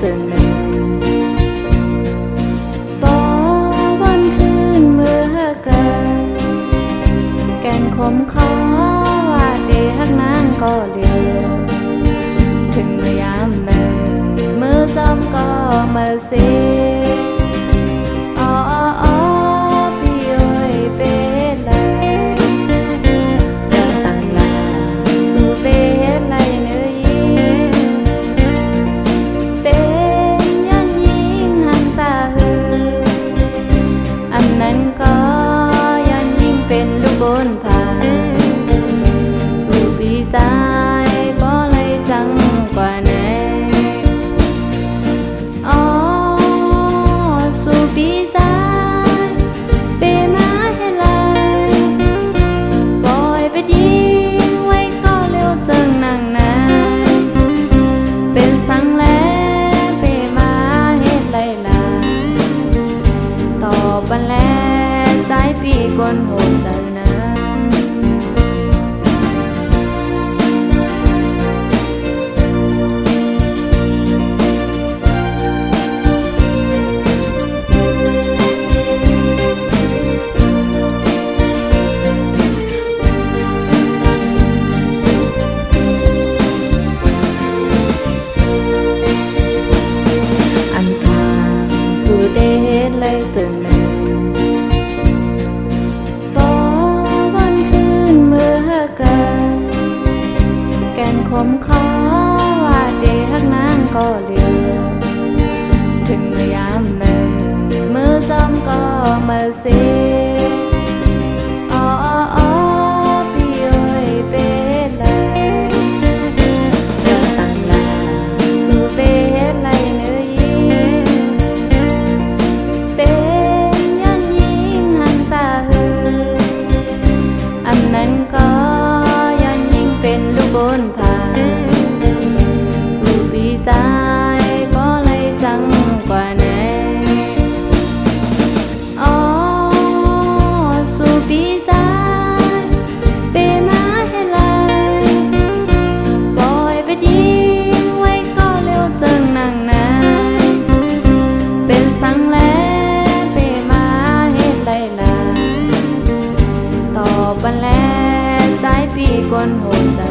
ตื่นหนึ่งปอวันคืนเมื่อเกิดแก่นขมขอว่าดีฮักนางก็เดียวถึงเมื่อยามเนยมือจอมก็มาเสียพี่เอ้ยเป็นไรจะตั้งลาสู่เป็นไรเนื้อยิงเป็นยันยิงหันตาหืออันนั้นก็ยันยิงเป็นลูกบนทางสู่ปีตายบ่เลยจังกว่าไหนสู่ปีตายเปมาให้ไรปล่อยไปทิ้งไว้ก็เร็วจังนั่งนายเป็นสังแล้วเปมาเฮ็ดไรล่ะต่อบันแล้วใจปีกวนโหดใจนะได้เฮ็ดเลยตื่นหนึ่งปอวันคืนเมื่อเกิดแก่นขมขอว่าดีฮักนางก็เดียวถึงเมื่อยามเนยมือจอมก็มาเสียพี่เอ้ยเป็นไรจะตั้งลาสู่เป็นไรเนื้อยิงเป็นยันยิงหันตาหืออันนั้นก็ยันยิงเป็นลูกบนทางสู่ปีตายบ่เลยจังกว่าไหนสู่ปีตายเปมาให้ไรปล่อยไปทิ้งไว้ก็เร็วจังนั่งนายเป็นสังแล้วเปมาเฮ็ดไรล่ะต่อบันแล้วใจปีกวนโหดใจ